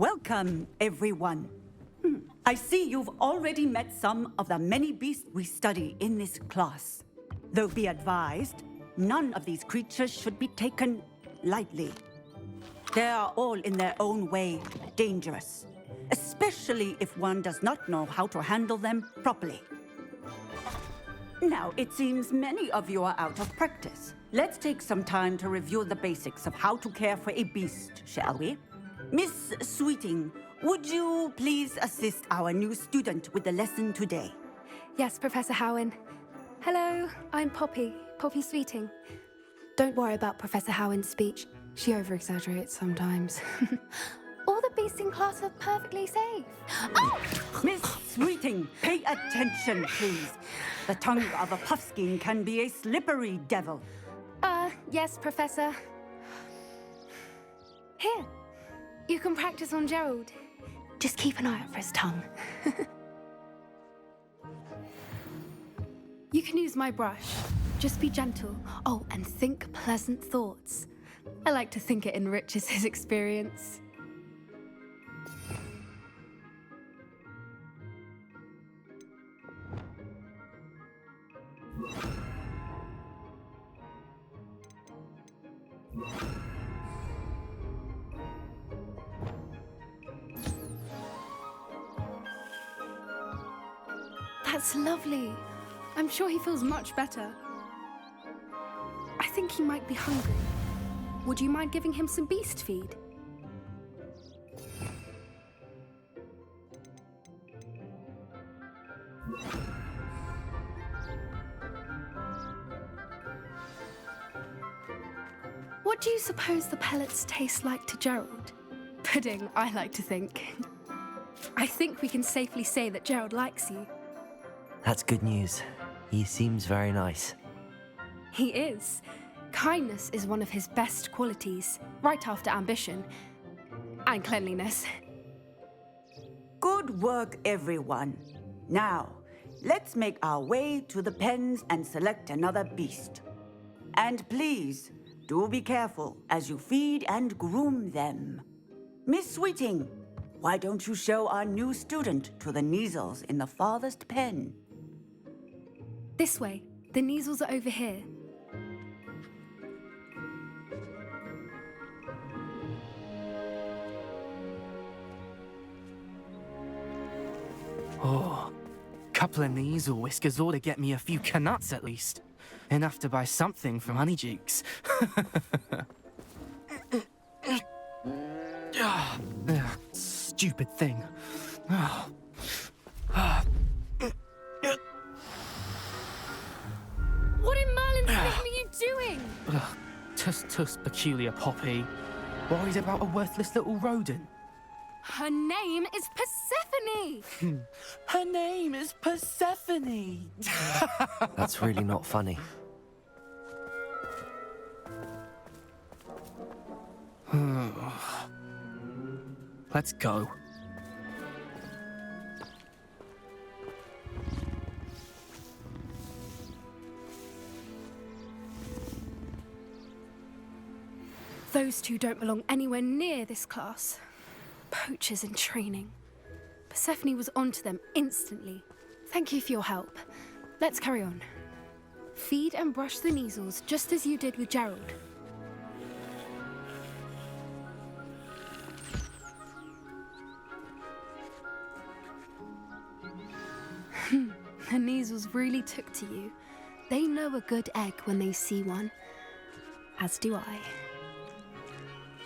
Welcome, everyone. I see you've already met some of the many beasts we study in this class. Though be advised, none of these creatures should be taken lightly. They are all in their own way dangerous, especially if one does not know how to handle them properly. Now, it seems many of you are out of practice. Let's take some time to review the basics of how to care for a beast, shall we? Miss Sweeting, would you please assist our new student with the lesson today? Yes, Professor Howen. Hello, I'm Poppy Sweeting. Don't worry about Professor Howen's speech. She over-exaggerates sometimes. All the beasts in class are perfectly safe. Oh! Miss Sweeting, pay attention, please. The tongue of a puffskein can be a slippery devil. Yes, Professor. Here, you can practice on Gerald. Just keep an eye out for his tongue. You can use my brush. Just be gentle. Oh, and think pleasant thoughts. I like to think it enriches his experience. That's lovely. I'm sure he feels much better. I think he might be hungry. Would you mind giving him some beast feed? What do you suppose the pellets taste like to Gerald? Pudding, I like to think. I think we can safely say that Gerald likes you. That's good news. He seems very nice. He is. Kindness is one of his best qualities, right after ambition and cleanliness. Good work, everyone. Now, let's make our way to the pens and select another beast. And please, do be careful as you feed and groom them. Miss Sweeting, why don't you show our new student to the Neasels in the farthest pen? This way. The Neasels are over here. Oh, couple of Neasel whiskers ought to get me a few canuts at least. Enough to buy something from Honeydukes. Stupid thing. What in Merlin's name are you doing? Tuss, peculiar Poppy. Worried about a worthless little rodent. Her name is Persephone! Her name is Persephone! That's really not funny. Let's go. Those two don't belong anywhere near this class. Poachers in training. Persephone was onto them instantly. Thank you for your help. Let's carry on. Feed and brush the Neasels just as you did with Gerald. The Neasels really took to you. They know a good egg when they see one. As do I.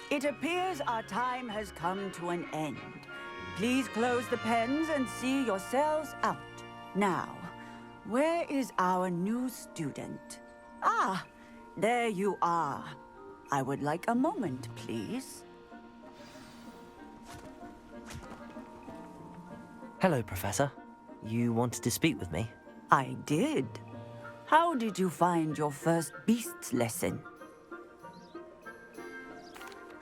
It appears our time has come to an end. Please close the pens and see yourselves out. Now, where is our new student? Ah, there you are. I would like a moment, please. Hello, Professor. You wanted to speak with me? I did. How did you find your first beasts lesson?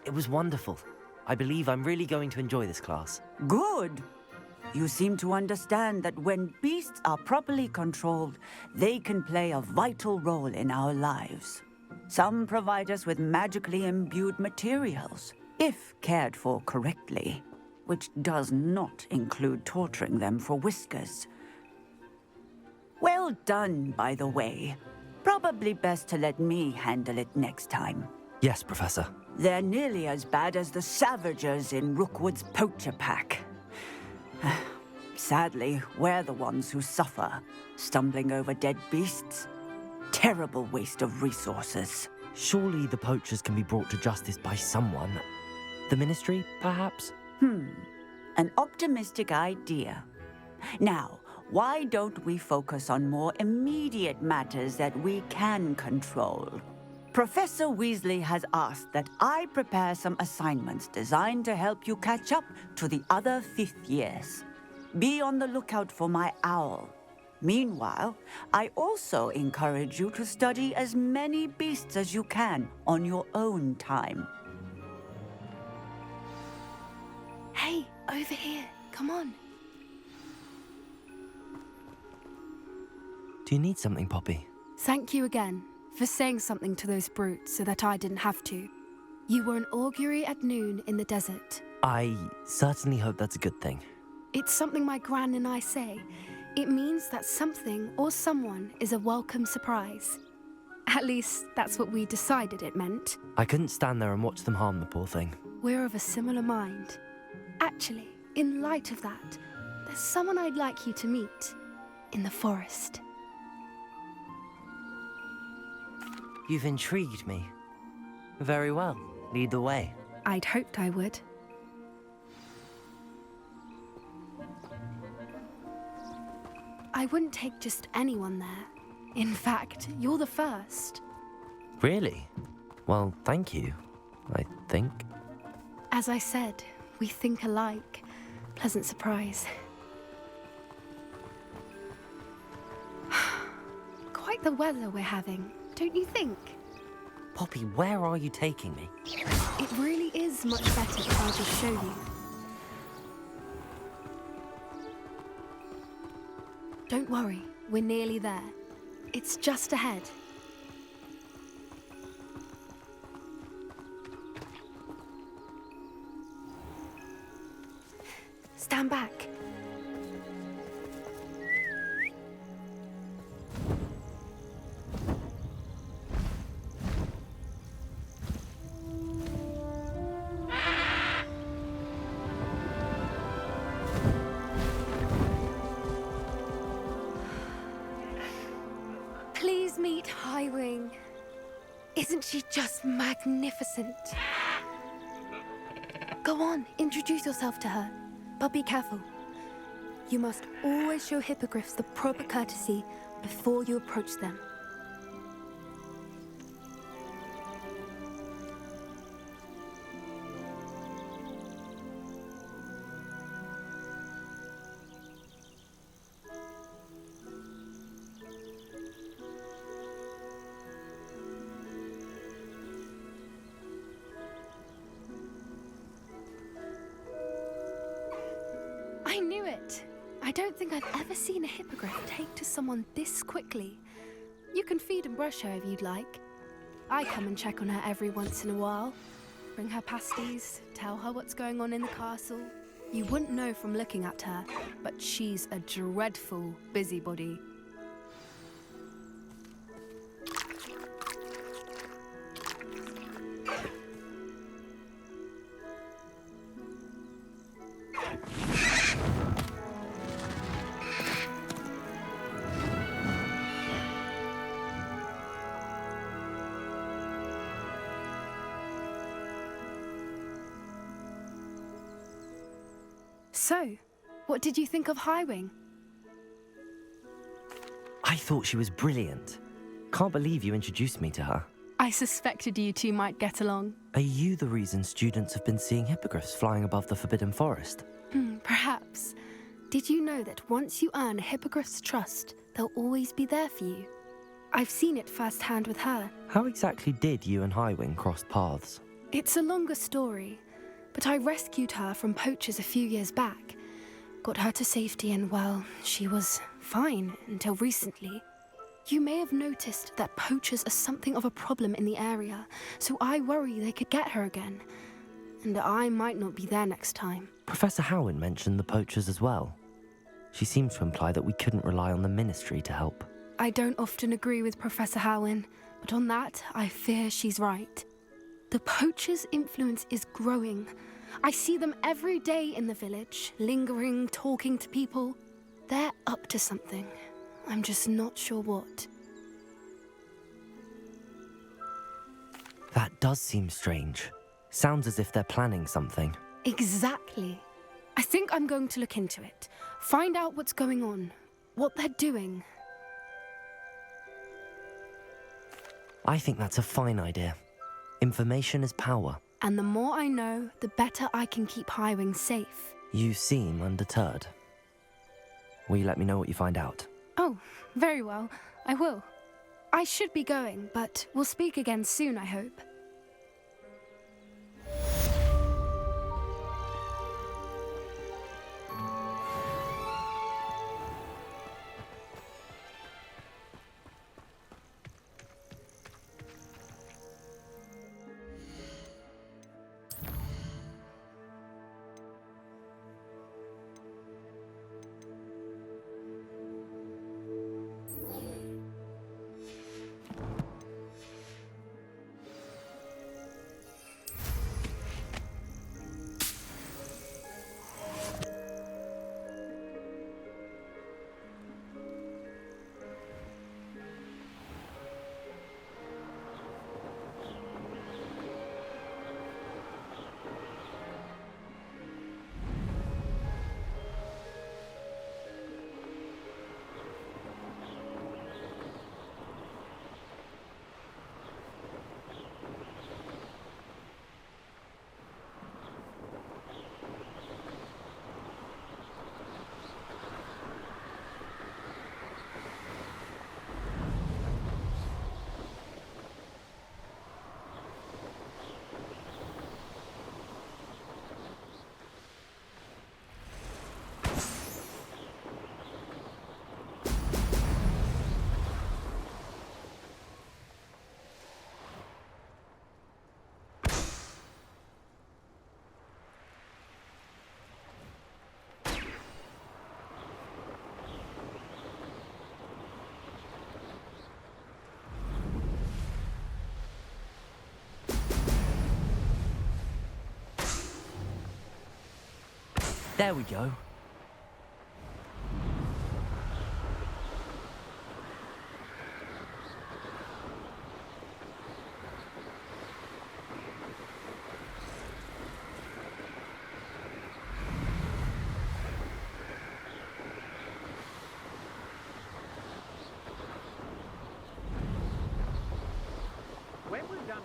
It was wonderful. I believe I'm really going to enjoy this class. Good. You seem to understand that when beasts are properly controlled, they can play a vital role in our lives. Some provide us with magically imbued materials, if cared for correctly. which does not include torturing them for whiskers. Well done, by the way. Probably best to let me handle it next time. Yes, Professor. They're nearly as bad as the Savagers in Rookwood's poacher pack. Sadly, we're the ones who suffer, stumbling over dead beasts. Terrible waste of resources. Surely the poachers can be brought to justice by someone. The Ministry, perhaps? An optimistic idea. Now, why don't we focus on more immediate matters that we can control? Professor Weasley has asked that I prepare some assignments designed to help you catch up to the other fifth years. Be on the lookout for my owl. Meanwhile, I also encourage you to study as many beasts as you can on your own time. Hey, over here. Come on. Do you need something, Poppy? Thank you again for saying something to those brutes so that I didn't have to. You were an augury at noon in the desert. I certainly hope that's a good thing. It's something my gran and I say. It means that something or someone is a welcome surprise. At least, that's what we decided it meant. I couldn't stand there and watch them harm the poor thing. We're of a similar mind. Actually, in light of that, there's someone I'd like you to meet in the forest. You've intrigued me. Very well. Lead the way. I'd hoped I would. I wouldn't take just anyone there. In fact, you're the first. Really? Well, thank you, I think. As I said, we think alike. Pleasant surprise. Quite the weather we're having, don't you think? Poppy, where are you taking me? It really is much better if I just show you. Don't worry, we're nearly there. It's just ahead. Stand back. Please meet Highwing. Isn't she just magnificent? Go on, introduce yourself to her. But be careful. You must always show hippogriffs the proper courtesy before you approach them. I knew it! I don't think I've ever seen a hippogriff take to someone this quickly. You can feed and brush her if you'd like. I come and check on her every once in a while. Bring her pasties, tell her what's going on in the castle. You wouldn't know from looking at her, but she's a dreadful busybody. So, what did you think of Highwing? I thought she was brilliant. Can't believe you introduced me to her. I suspected you two might get along. Are you the reason students have been seeing hippogriffs flying above the Forbidden Forest? Perhaps. Did you know that once you earn a hippogriff's trust, they'll always be there for you? I've seen it firsthand with her. How exactly did you and Highwing cross paths? It's a longer story, but I rescued her from poachers a few years back. Got her to safety and, well, she was fine until recently. You may have noticed that poachers are something of a problem in the area, so I worry they could get her again. and I might not be there next time. Professor Howin mentioned the poachers as well. She seemed to imply that we couldn't rely on the Ministry to help. I don't often agree with Professor Howin, but on that, I fear she's right. The poachers' influence is growing. I see them every day in the village, lingering, talking to people. They're up to something. I'm just not sure what. That does seem strange. Sounds as if they're planning something. Exactly. I think I'm going to look into it. Find out what's going on, what they're doing. I think that's a fine idea. Information is power. And the more I know, the better I can keep Highwing safe. You seem undeterred. Will you let me know what you find out? Oh, very well. I will. I should be going, but we'll speak again soon, I hope. There we go. When we're done,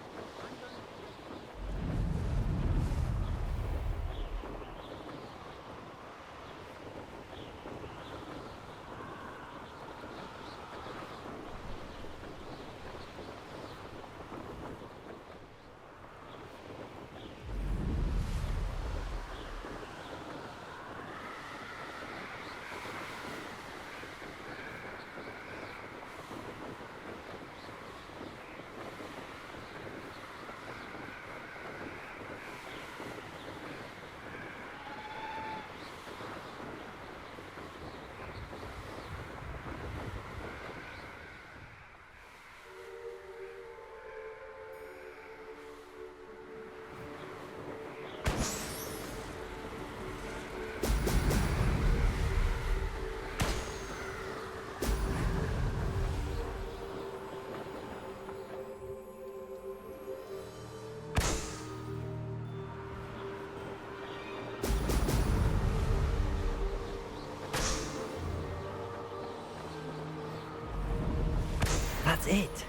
That's it.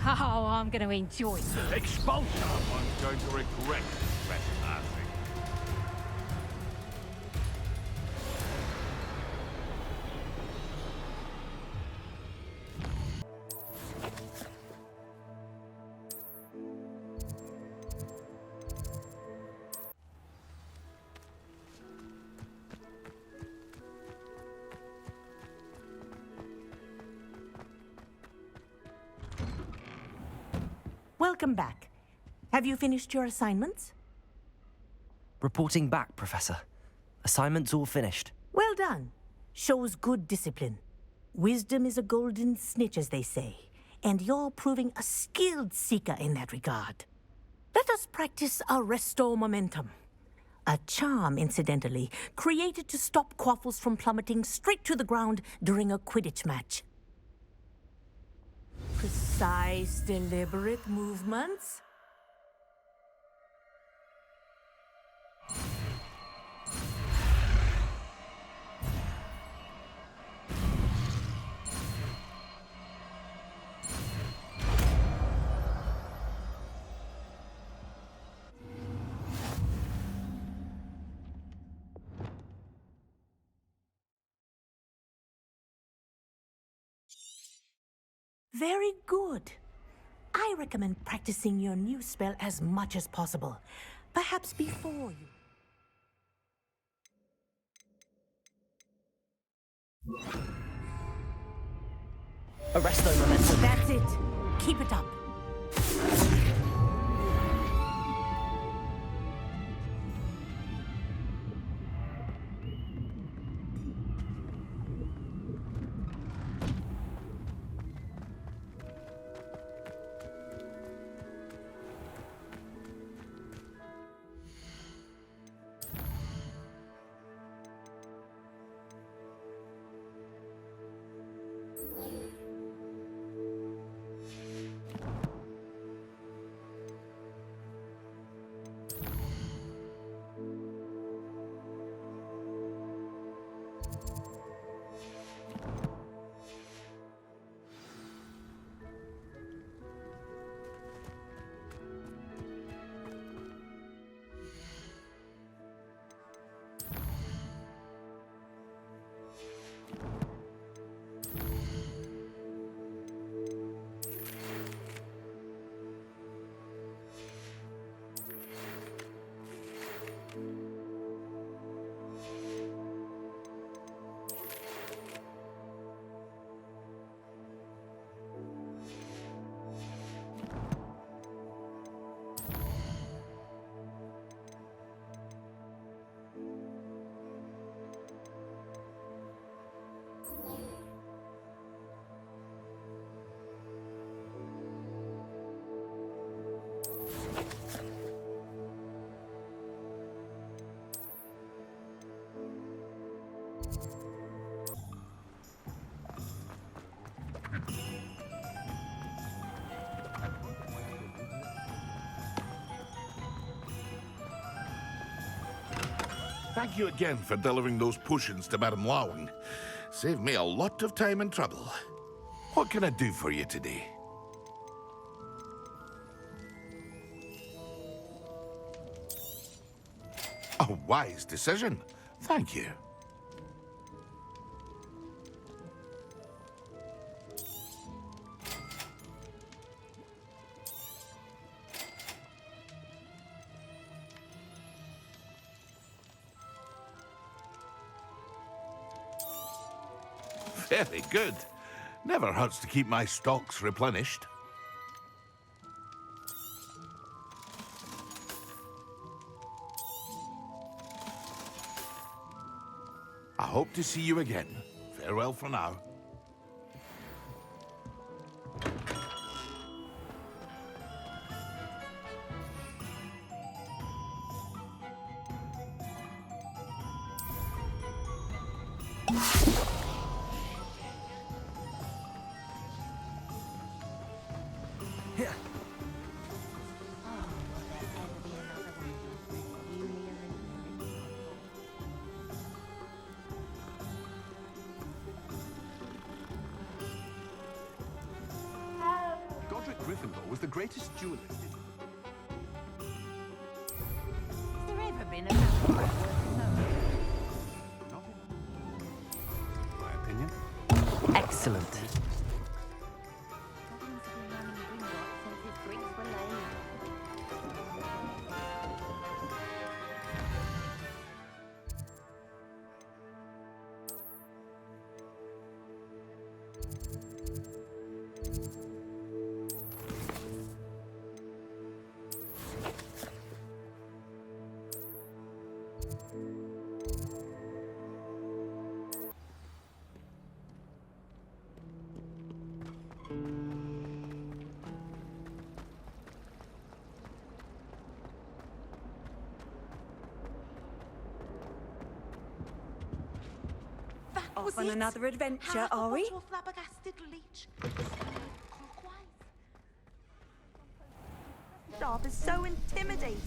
Oh, I'm going to enjoy this. expulsion! Someone's going to regret trespassing. Welcome back. Have you finished your assignments? Reporting back, Professor. Assignments all finished. Well done. Shows good discipline. Wisdom is a golden snitch, as they say, and you're proving a skilled seeker in that regard. Let us practice our Restore Momentum. A charm, incidentally, created to stop quaffles from plummeting straight to the ground during a Quidditch match. Precise, deliberate movements. Very good. I recommend practicing your new spell as much as possible. Perhaps before you... Arresto momentum. That's it. Keep it up. Thank you again for delivering those potions to Madame Lowing. Saved me a lot of time and trouble. What can I do for you today? A wise decision. Thank you. Very good. Never hurts to keep my stocks replenished. I hope to see you again. Farewell for now. Gryffindor was the greatest duelist. Has there ever been a battle worth knowing? Not in my opinion. Excellent. Goblins have been running BrickRock since his bricks were laid. Off on another adventure, are we? Sharp is so intimidating.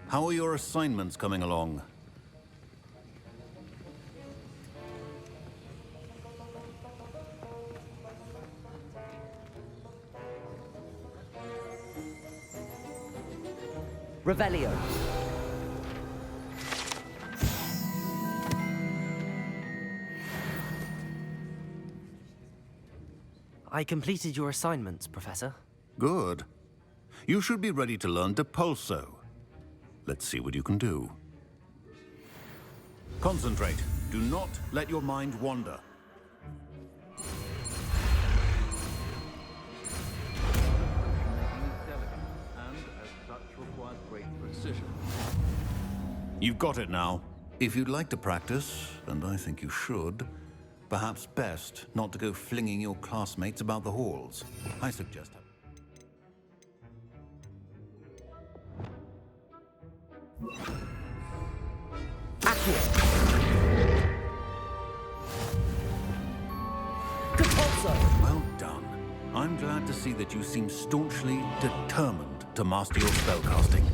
How are your assignments coming along? Revelio. I completed your assignments, Professor. Good. You should be ready to learn Depulso. Let's see what you can do. Concentrate. Do not let your mind wander. You've got it now. If you'd like to practice, and I think you should, perhaps best not to go flinging your classmates about the halls. I suggest well done. I'm glad to see that you seem staunchly determined to master your spellcasting.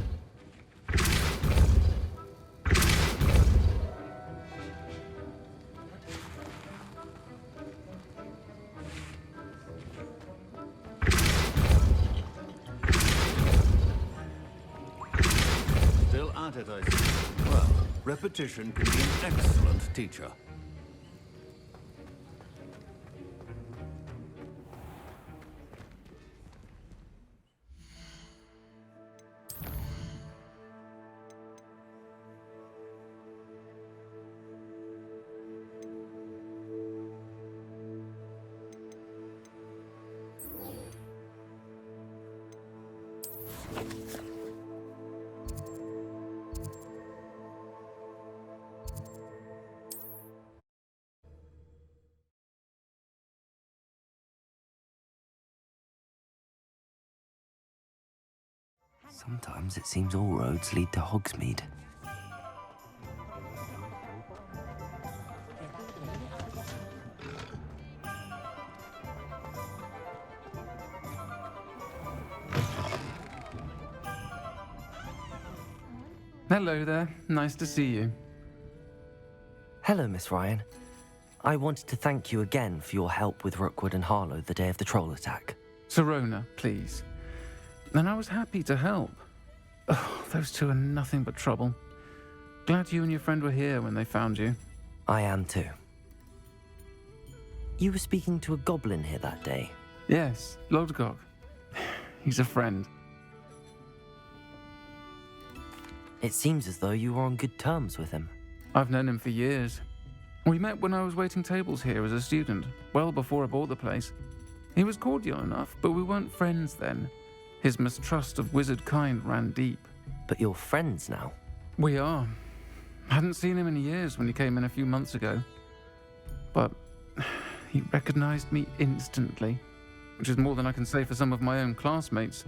Still at it, I see. Well, repetition can be an excellent teacher. Sometimes it seems all roads lead to Hogsmeade. Hello there. Nice to see you. Hello, Miss Ryan. I wanted to thank you again for your help with Rookwood and Harlow the day of the troll attack. Serona, please. And I was happy to help. Oh, those two are nothing but trouble. Glad you and your friend were here when they found you. I am too. You were speaking to a goblin here that day. Yes, Lodgok. He's a friend. It seems as though you were on good terms with him. I've known him for years. We met when I was waiting tables here as a student, well before I bought the place. He was cordial enough, but we weren't friends then. His mistrust of wizard kind ran deep. But you're friends now? We are. Hadn't seen him in years when he came in a few months ago. But he recognized me instantly, which is more than I can say for some of my own classmates.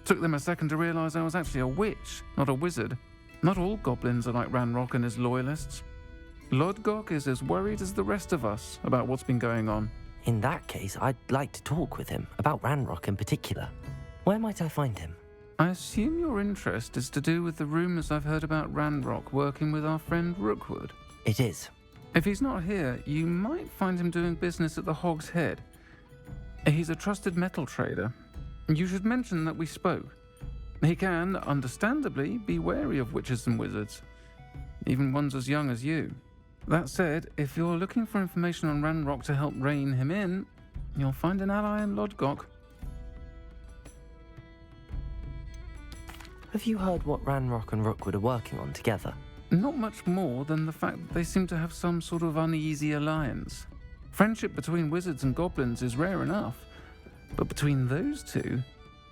Took them a second to realize I was actually a witch, not a wizard. Not all goblins are like Ranrock and his loyalists. Lodgok is as worried as the rest of us about what's been going on. In that case, I'd like to talk with him, about Ranrock in particular. Where might I find him? I assume your interest is to do with the rumors I've heard about Ranrock working with our friend Rookwood. It is. If he's not here, you might find him doing business at the Hog's Head. He's a trusted metal trader. You should mention that we spoke. He can, understandably, be wary of witches and wizards, even ones as young as you. That said, if you're looking for information on Ranrock to help rein him in, you'll find an ally in Lodgok. Have you heard what Ranrock and Rookwood are working on together? Not much more than the fact that they seem to have some sort of uneasy alliance. Friendship between wizards and goblins is rare enough, but between those two,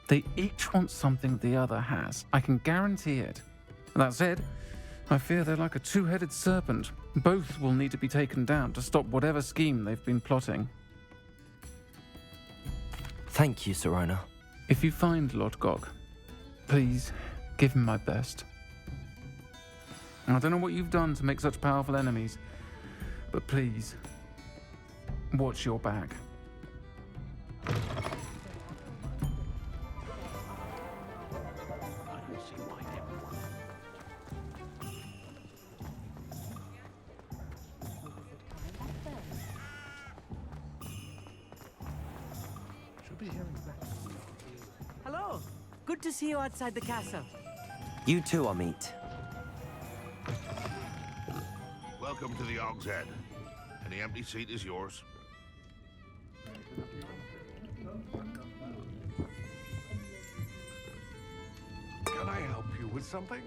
they each want something the other has. I can guarantee it. That said, I fear they're like a two-headed serpent. Both will need to be taken down to stop whatever scheme they've been plotting. Thank you, Sirona. If you find Lodgok, please give him my best. I don't know what you've done to make such powerful enemies, but please, watch your back. Hello. Good to see you outside the castle. You too, Amit. Welcome to the Og's Head. Any empty seat is yours. Can I help you with something?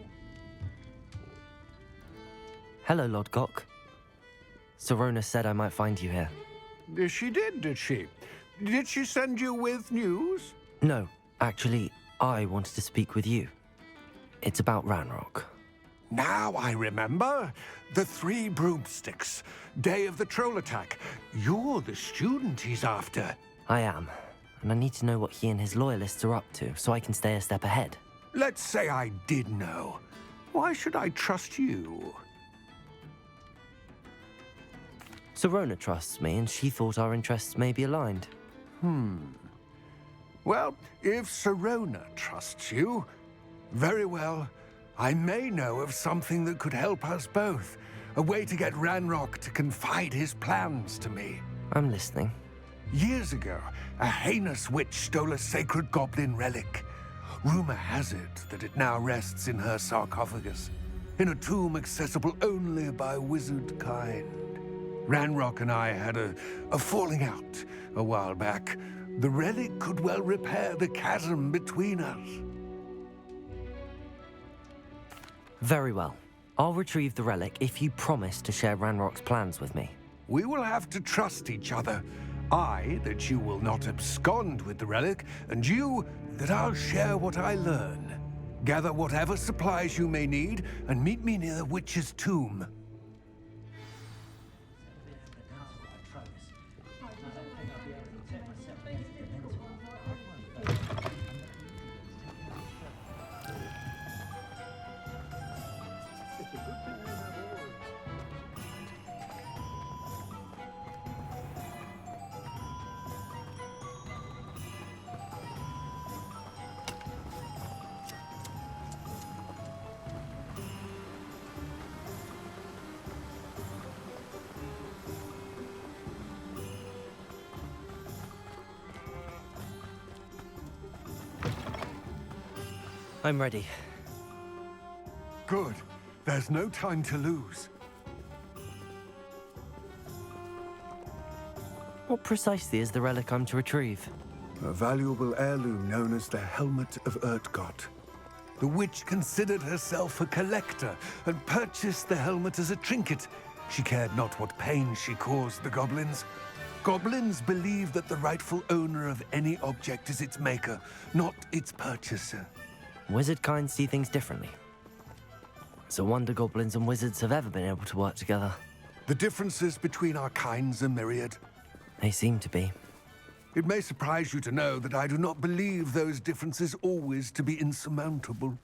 Hello, Lodgok. Sirona said I might find you here. She did she? Did she send you with news? No, actually, I wanted to speak with you. It's about Ranrock. Now I remember. The 3 broomsticks. Day of the troll attack. You're the student he's after. I am, and I need to know what he and his loyalists are up to so I can stay a step ahead. Let's say I did know. Why should I trust you? Sirona trusts me, and she thought our interests may be aligned. Well, if Sirona trusts you, very well. I may know of something that could help us both. A way to get Ranrock to confide his plans to me. I'm listening. Years ago, a heinous witch stole a sacred goblin relic. Rumor has it that it now rests in her sarcophagus, in a tomb accessible only by wizard kind. Ranrock and I had a falling out a while back. The relic could well repair the chasm between us. Very well. I'll retrieve the relic if you promise to share Ranrock's plans with me. We will have to trust each other. I, that you will not abscond with the relic, and you, that I'll share what I learn. Gather whatever supplies you may need, and meet me near the witch's tomb. I'm ready. Good. There's no time to lose. What precisely is the relic I'm to retrieve? A valuable heirloom known as the Helmet of Urtgott. The witch considered herself a collector and purchased the helmet as a trinket. She cared not what pain she caused the goblins. Goblins believe that the rightful owner of any object is its maker, not its purchaser. Wizard kind see things differently. It's a wonder goblins and wizards have ever been able to work together. The differences between our kinds are myriad. They seem to be. It may surprise you to know that I do not believe those differences always to be insurmountable.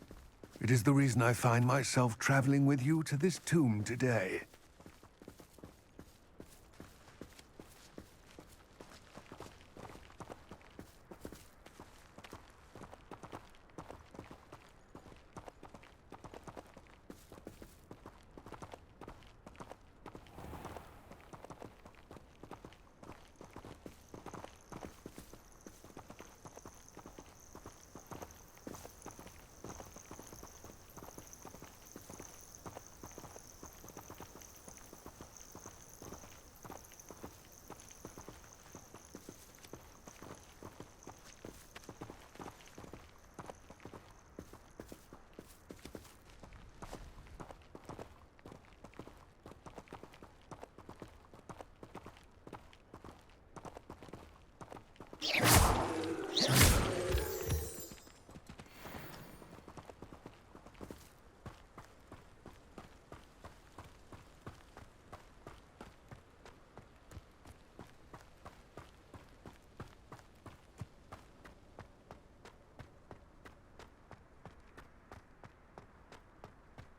It is the reason I find myself traveling with you to this tomb today.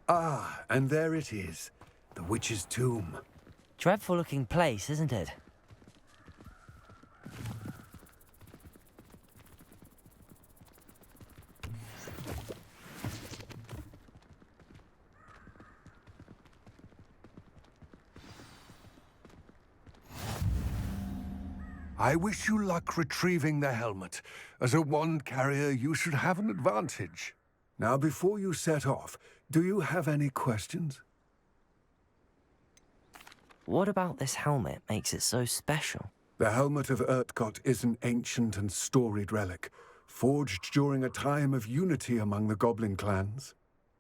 Ah, and there it is. The witch's tomb. Dreadful looking place, isn't it? I wish you luck retrieving the helmet. As a wand carrier, you should have an advantage. Now, before you set off, do you have any questions? What about this helmet makes it so special? The helmet of Urtkot is an ancient and storied relic, forged during a time of unity among the goblin clans.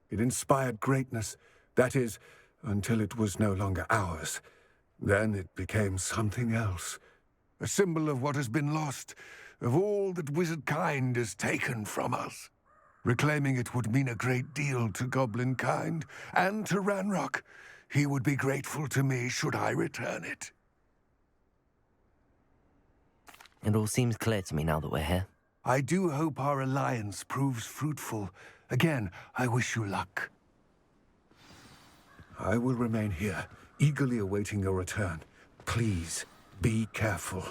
It inspired greatness, that is, until it was no longer ours. Then it became something else. A symbol of what has been lost, of all that wizard kind has taken from us. Reclaiming it would mean a great deal to goblin kind, and to Ranrock. He would be grateful to me should I return it. It all seems clear to me now that we're here. I do hope our alliance proves fruitful. Again, I wish you luck. I will remain here, eagerly awaiting your return. Please, be careful.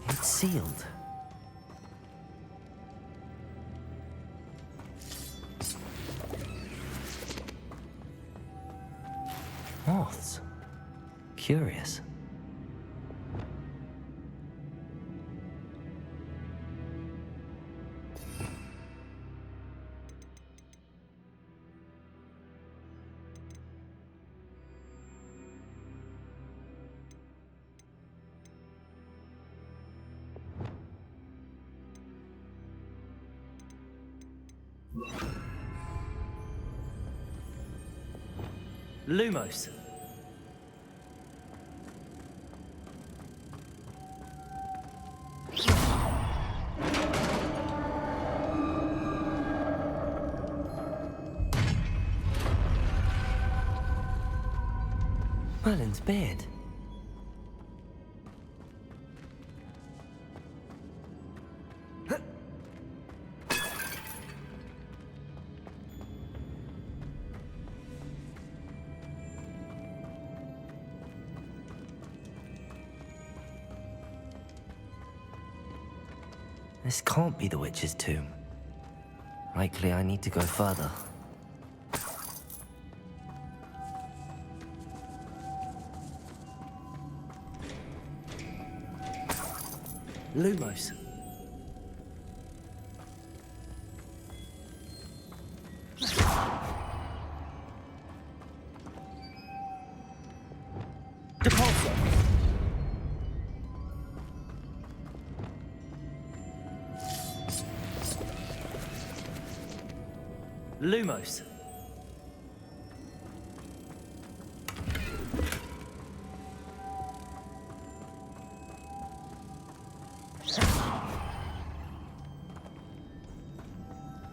It's sealed. Moths. Curious. Lumos. Merlin's beard. This can't be the witch's tomb. Likely I need to go further. Lumos. Depulso. Lumos.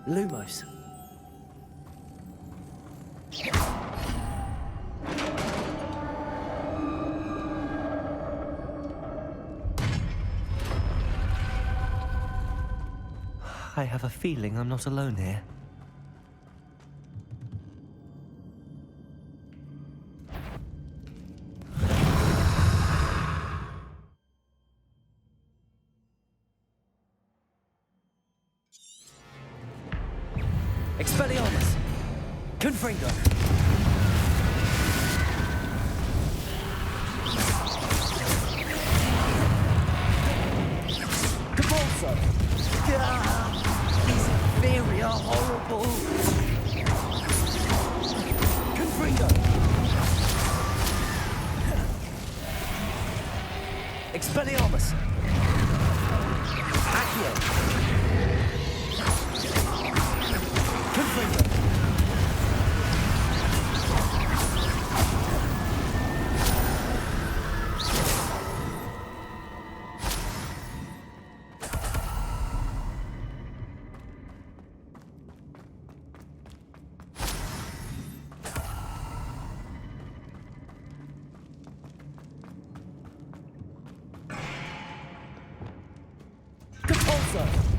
Lumos. I have a feeling I'm not alone here. Expelliarmus! Confringo! Depulso! These inferior, horrible... Confringo! Expelliarmus! Accio! Confringo! Depulso!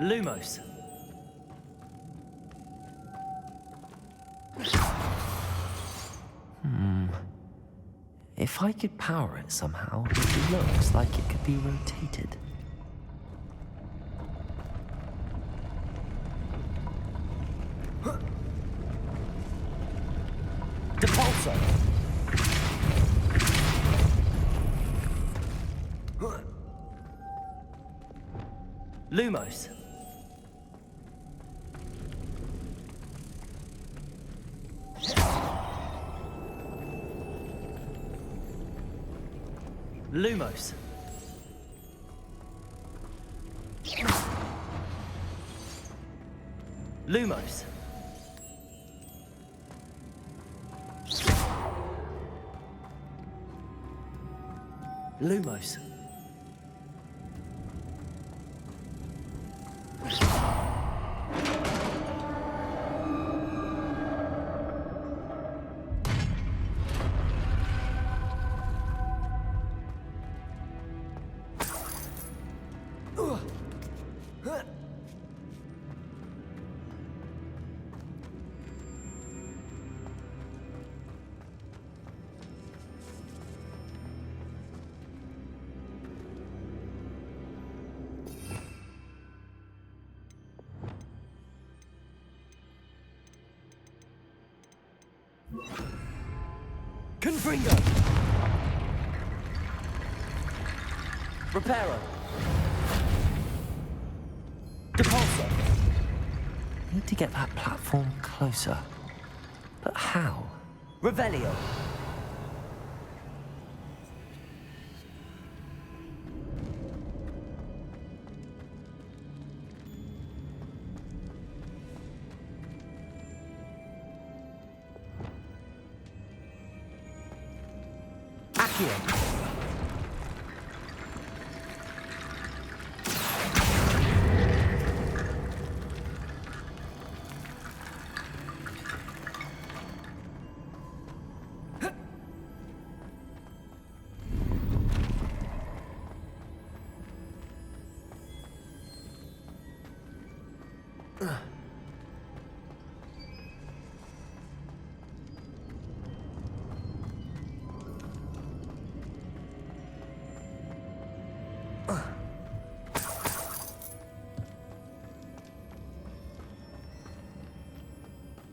Lumos. If I could power it somehow, it looks like it could be rotated. Depulso! Lumos. Lumos. Lumos. Lumos. Confringo! Reparo! Depulso! Need to get that platform closer. But how? Revelio!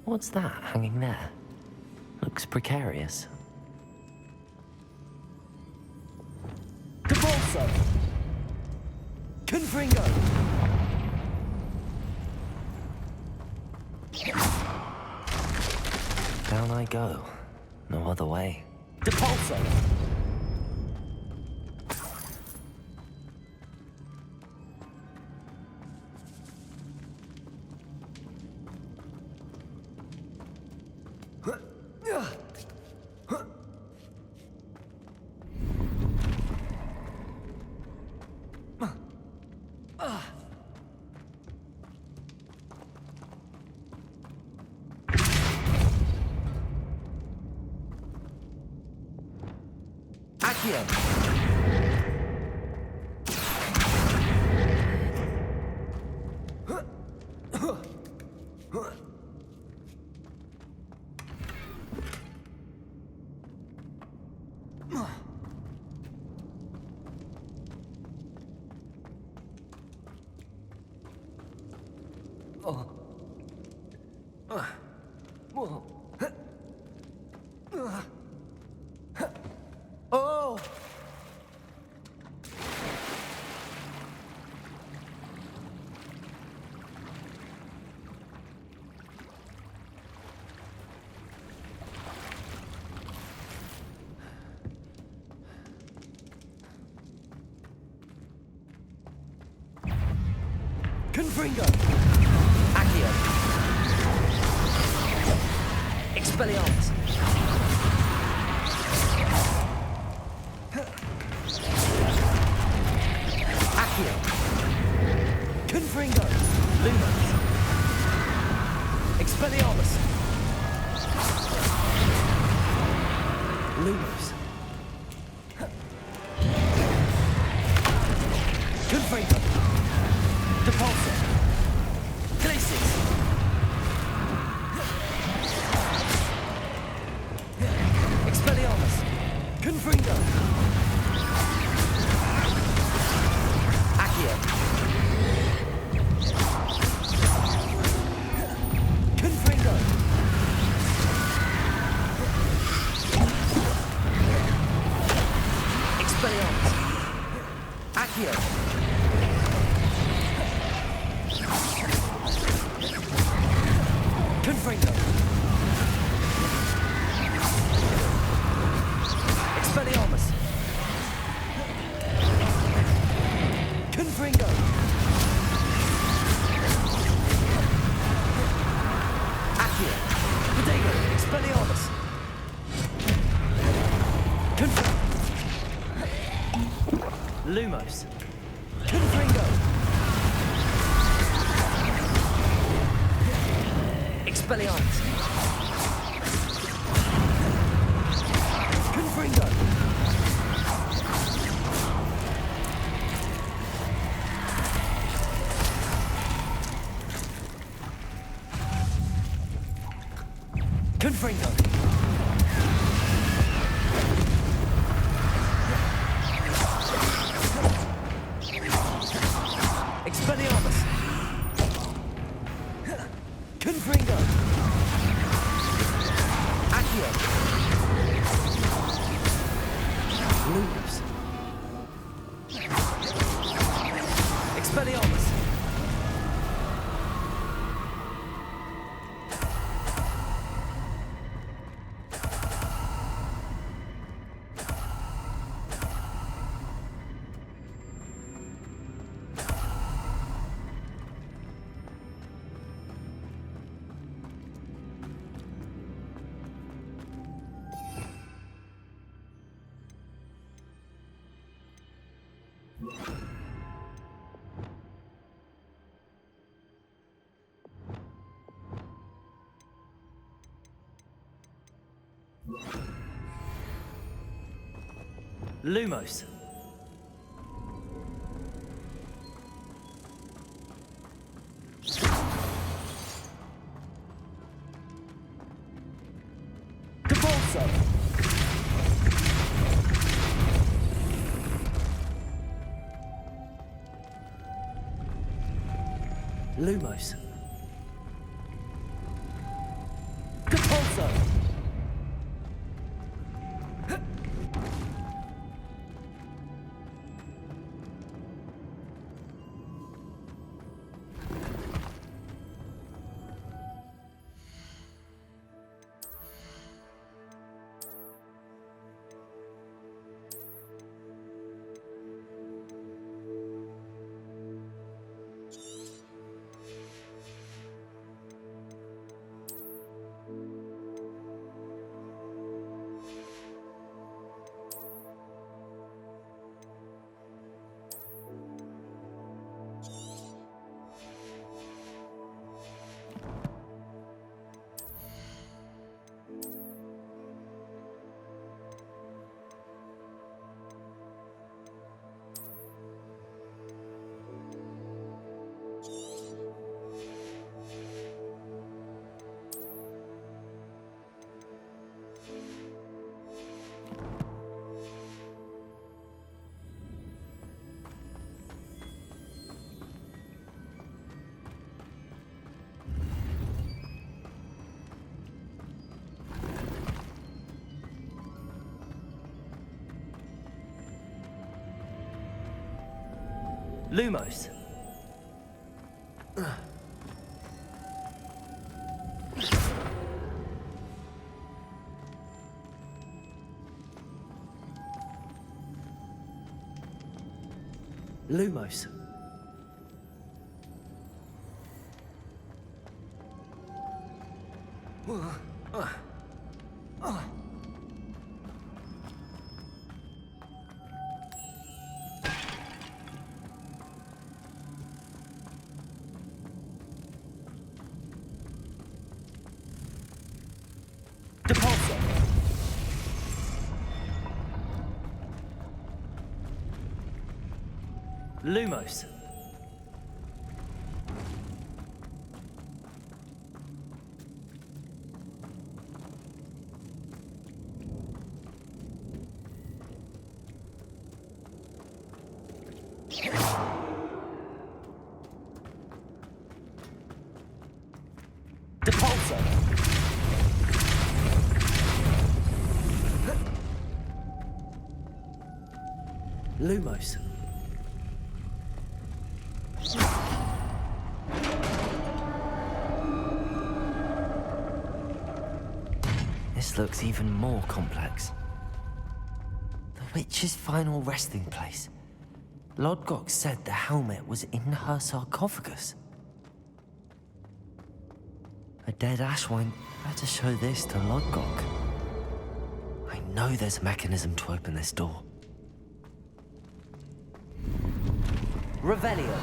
What's that hanging there? Looks precarious. Depulso! Confringo! Down I go. No other way. Depulso! Confringo! Accio! Expelliarmus! Accio! Confringo! Lumos! Expelliarmus! Lumos! Confringo! Depulso! Glacis! Expelliarmus! Confringo! Accio! Confringo! Expelliarmus! Accio! Confringo! Expelliarmus! Confringo! Accio! Protego! Expelliarmus! Confringo! Lumos! Confringo! Expelliarmus! Confringo! Confringo! Expelliarmus! Confringo! Accio! Lumos! Expelliarmus! Lumos! Depulso! Lumos! Depulso! Lumos! Lumos! Depulsor! Lumos. Depulsor. Lumos. This looks even more complex. The witch's final resting place. Lodgok said the helmet was in her sarcophagus. A dead Ashwine had to show this to Lodgok. I know there's a mechanism to open this door. Revelio.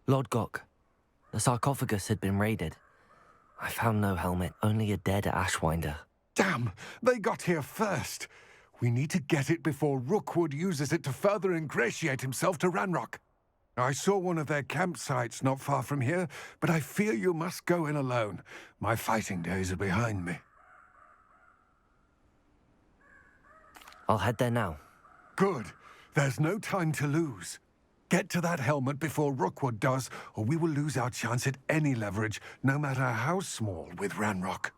Lodgok, the sarcophagus had been raided. I found no helmet, only a dead Ashwinder. Damn! They got here first. We need to get it before Rookwood uses it to further ingratiate himself to Ranrock. I saw one of their campsites not far from here, but I fear you must go in alone. My fighting days are behind me. I'll head there now. Good. There's no time to lose. Get to that helmet before Rookwood does, or we will lose our chance at any leverage, no matter how small, with Ranrock.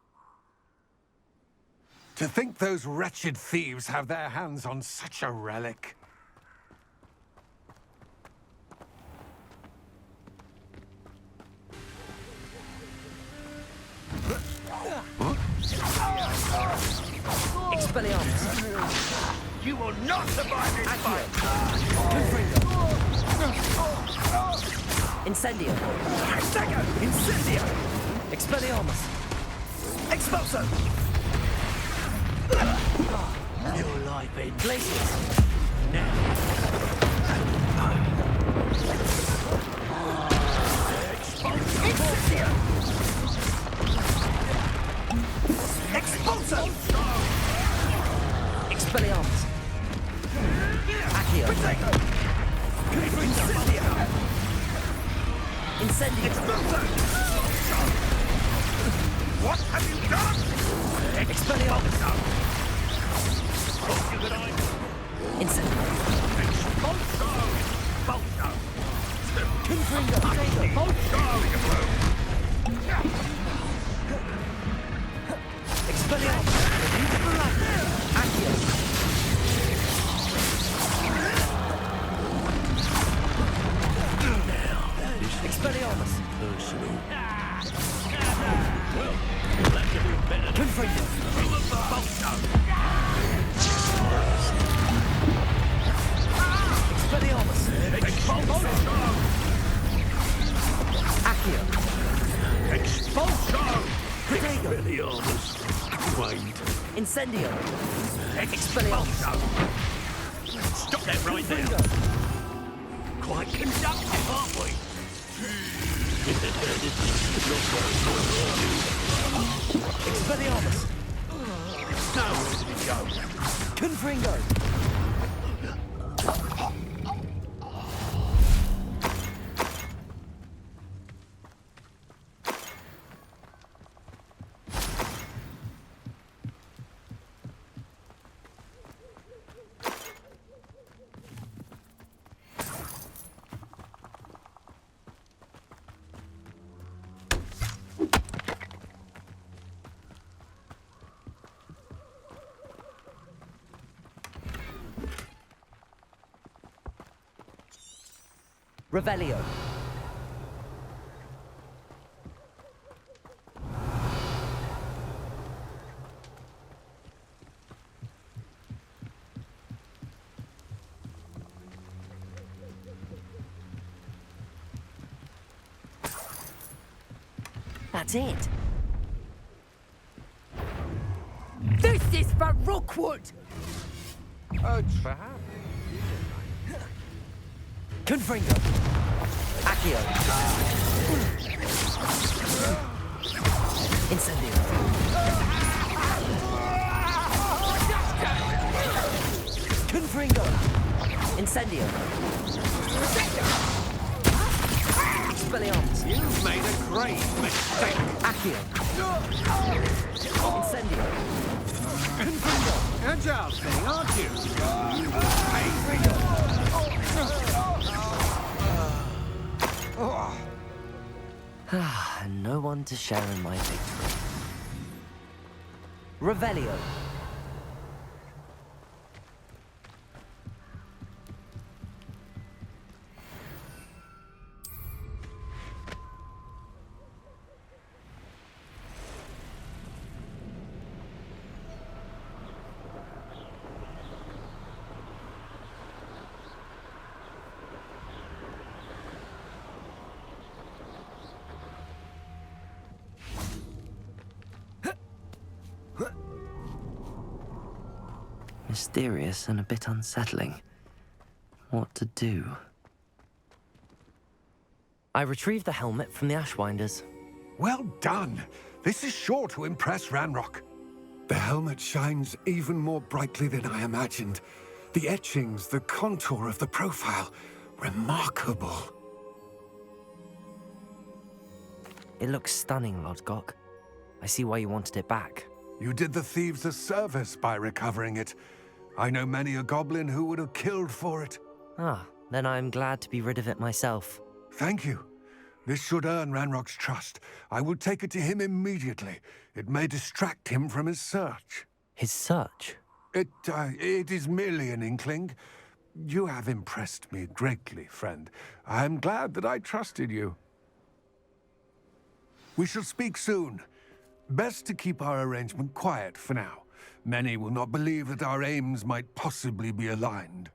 To think those wretched thieves have their hands on such a relic. Expelliarmus! You will not survive this fight! Incendio! Incendio! Expelliarmus! Expulso! Your life ends. Glacius! Incendio! Expulso! Expelliarmus! Accio! Incendio! Incendio! What have you done? Expelliarmus! Hope you that I... Incendio! Expulso! Expulso! Confringo! Expelliarmus! Accio! Expelliarmus! Personal. Well, you'll have to do better. Confringo! Expelliarmus! Accio! Expulso! Protego! Expelliarmus! Acquaint. Incendio! Expelliarmus! Stop that right there! Quite conductive, aren't we? Expelliarmus! Now where did it go? Confringo! Revelio. That's it. This is for Rookwood! Perhaps. Confringo. Accio. Incendio. Confringo. Incendio. Expelliarmus. You've made a great mistake. Accio. Incendio. Confringo. Agile thing, aren't you? And no one to share in my victory. Revelio. Mysterious and a bit unsettling. What to do? I retrieved the helmet from the Ashwinders. Well done. This is sure to impress Ranrock. The helmet shines even more brightly than I imagined. The etchings, the contour of the profile, remarkable. It looks stunning, Lodgok. I see why you wanted it back. You did the thieves a service by recovering it. I know many a goblin who would have killed for it. Ah, then I'm glad to be rid of it myself. Thank you. This should earn Ranrock's trust. I will take it to him immediately. It may distract him from his search. His search? It is merely an inkling. You have impressed me greatly, friend. I am glad that I trusted you. We shall speak soon. Best to keep our arrangement quiet for now. Many will not believe that our aims might possibly be aligned.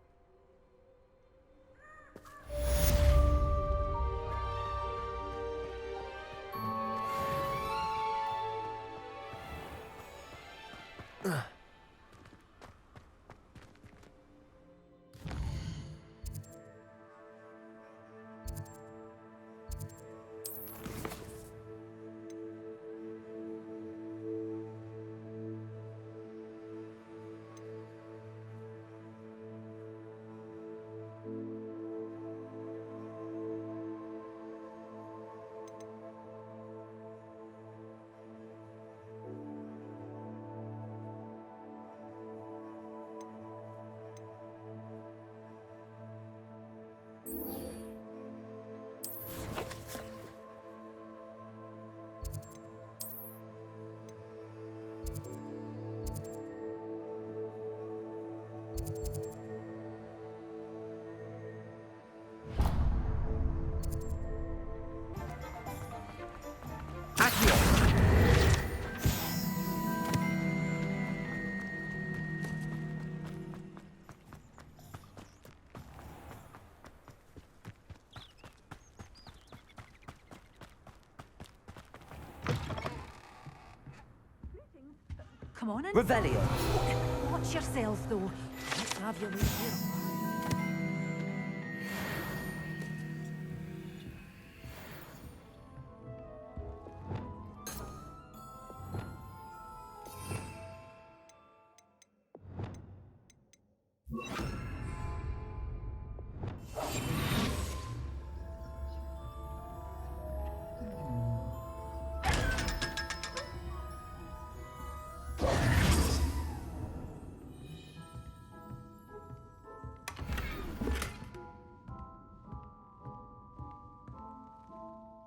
Come on in. Revelio. Watch yourself, though. Let's have your way here.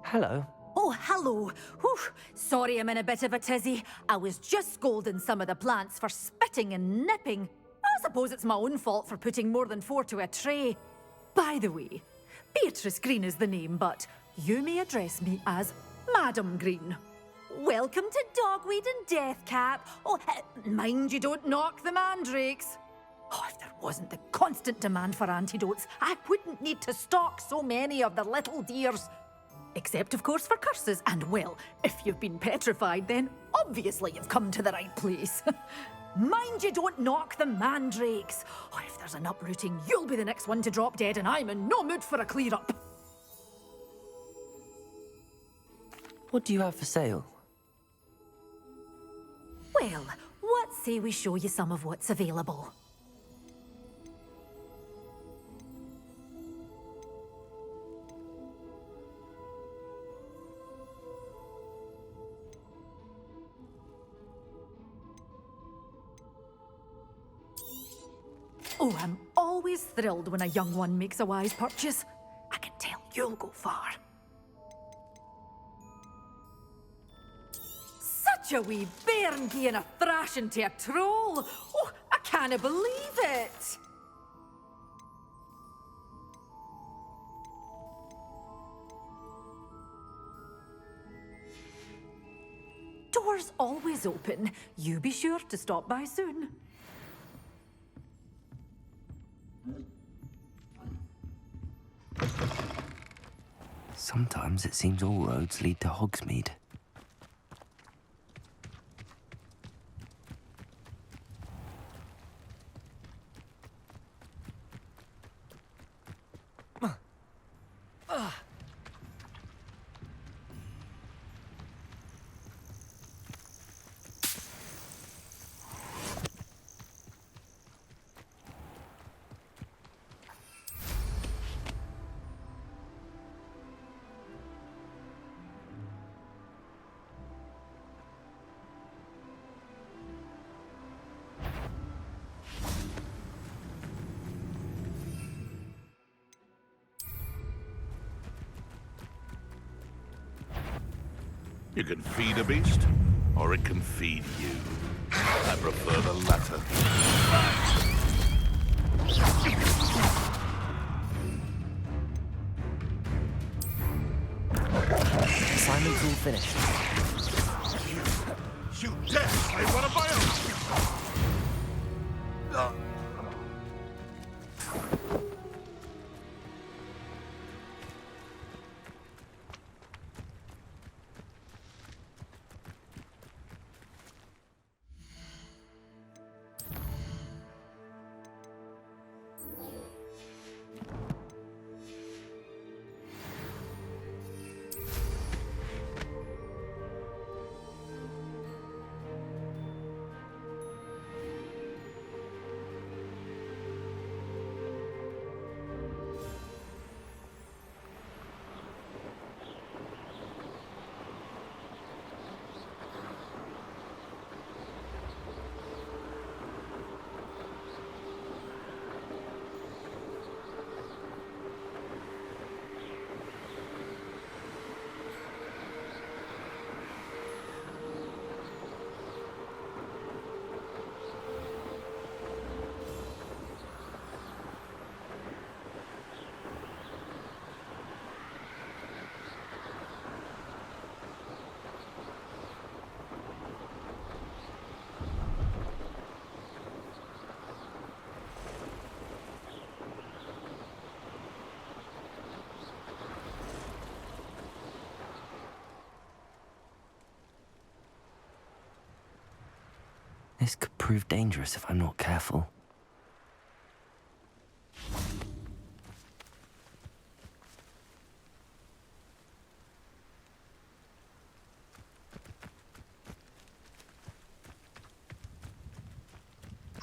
Hello. Oh, hello. Whew. Sorry I'm in a bit of a tizzy. I was just scolding some of the plants for spitting and nipping. I suppose it's my own fault for putting more than 4 to a tray. By the way, Beatrice Green is the name, but you may address me as Madam Green. Welcome to Dogweed and Deathcap. Oh, mind you don't knock the mandrakes. Oh, if there wasn't the constant demand for antidotes, I wouldn't need to stock so many of the little dears. Except, of course, for curses. And, well, if you've been petrified, then obviously you've come to the right place. Mind you don't knock the mandrakes. Oh, if there's an uprooting, you'll be the next one to drop dead, and I'm in no mood for a clear-up. What do you have for sale? Well, what say we show you some of what's available? Oh, I'm always thrilled when a young one makes a wise purchase. I can tell you'll go far. Such a wee bairn gieing a thrashing to a troll. Oh, I can't believe it. Doors always open. You be sure to stop by soon. Sometimes it seems all roads lead to Hogsmeade. You can feed a beast, or it can feed you. I prefer the latter. Assignment's all finished. Shoot death! I want to buy him! This could prove dangerous if I'm not careful.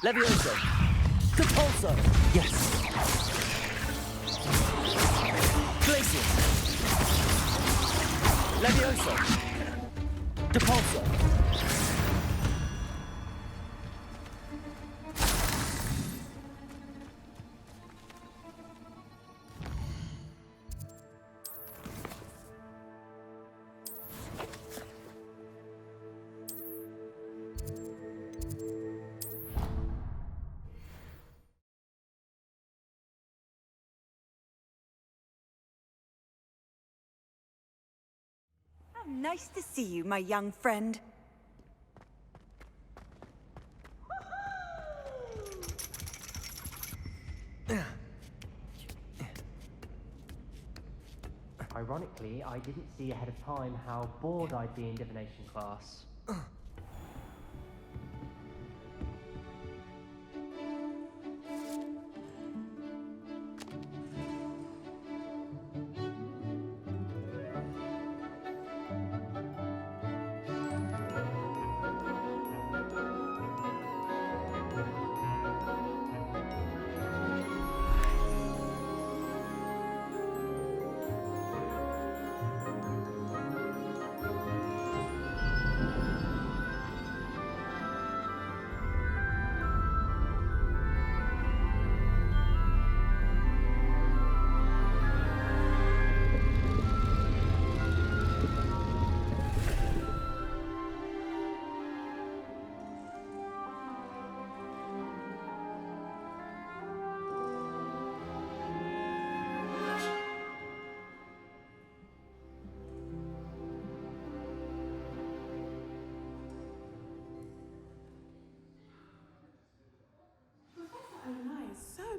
Levioso. Depulso. Yes. Glacius. Levioso. Depulso. Nice to see you, my young friend. Ironically, I didn't see ahead of time how bored I'd be in divination class.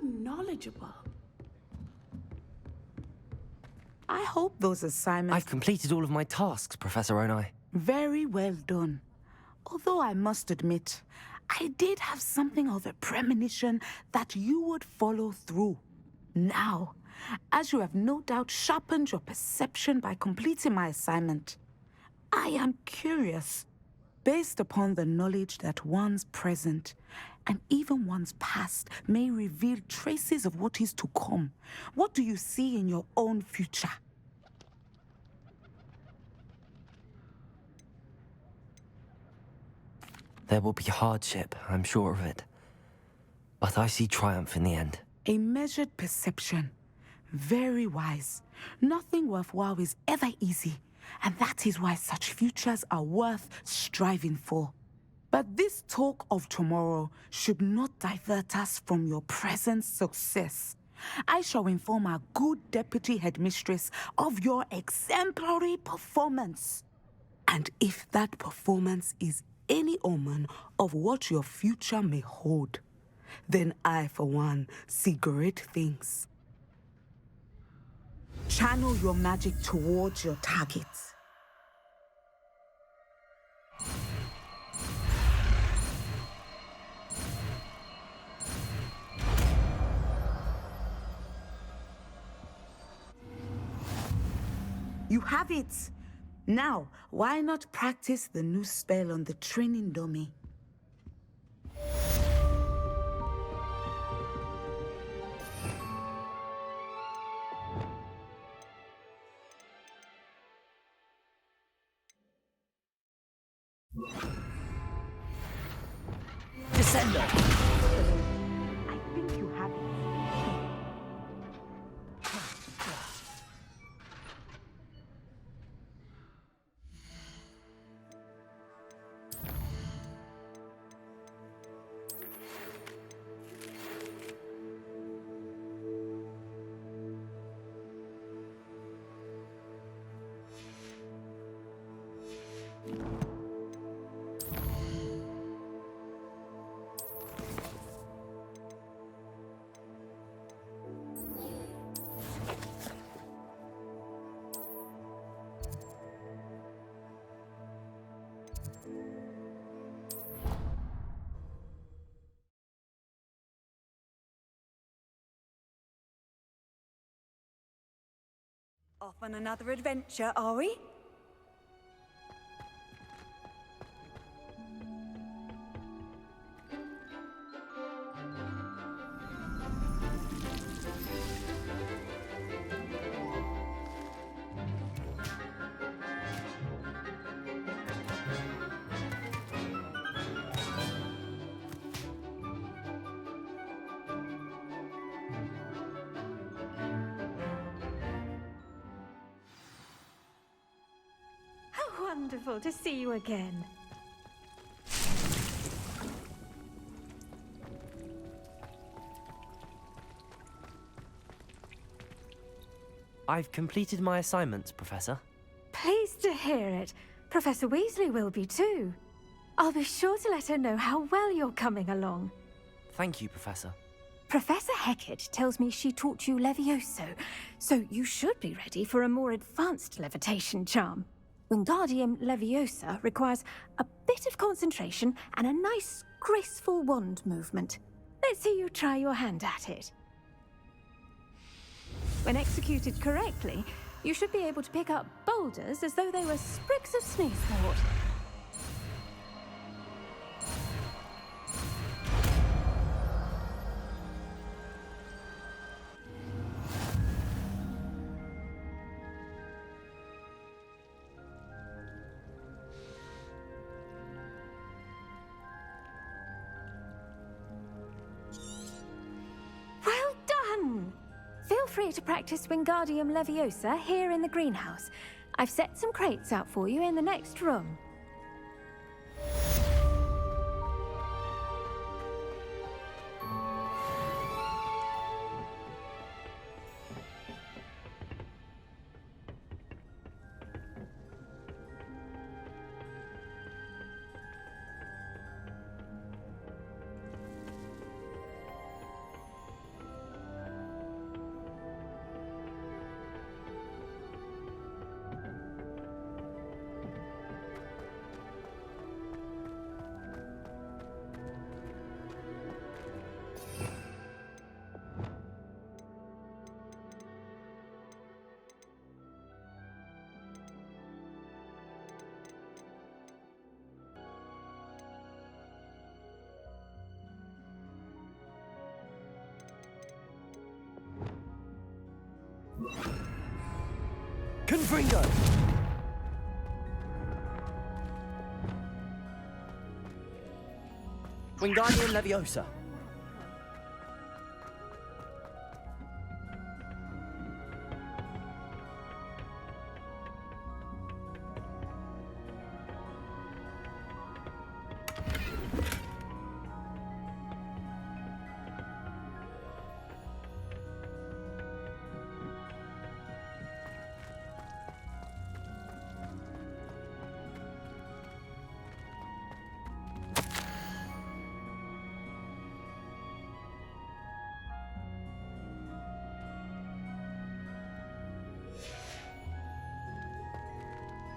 Knowledgeable. I hope those assignments... I've completed all of my tasks, Professor Onai. Very well done. Although I must admit, I did have something of a premonition that you would follow through. Now, as you have no doubt sharpened your perception by completing my assignment, I am curious, based upon the knowledge that one's present and even one's past may reveal traces of what is to come. What do you see in your own future? There will be hardship, I'm sure of it. But I see triumph in the end. A measured perception. Very wise. Nothing worthwhile is ever easy, and that is why such futures are worth striving for. But this talk of tomorrow should not divert us from your present success. I shall inform our good deputy headmistress of your exemplary performance. And if that performance is any omen of what your future may hold, then I, for one, see great things. Channel your magic towards your targets. You have it! Now, why not practice the new spell on the training dummy? Descender! I think you have it. Off on another adventure, are we? Wonderful to see you again. I've completed my assignments, Professor. Pleased to hear it. Professor Weasley will be too. I'll be sure to let her know how well you're coming along. Thank you, Professor. Professor Hecat tells me she taught you Levioso, so you should be ready for a more advanced levitation charm. Wingardium Leviosa requires a bit of concentration and a nice, graceful wand movement. Let's see you try your hand at it. When executed correctly, you should be able to pick up boulders as though they were sprigs of sneezewort. Well done! Feel free to practice Wingardium Leviosa here in the greenhouse. I've set some crates out for you in the next room. Confringo! Wingardium Leviosa.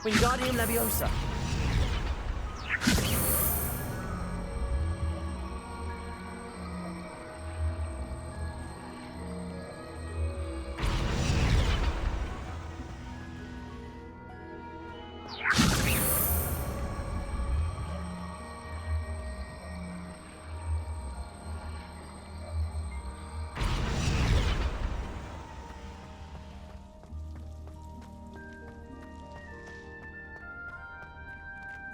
Wingardium Leviosa.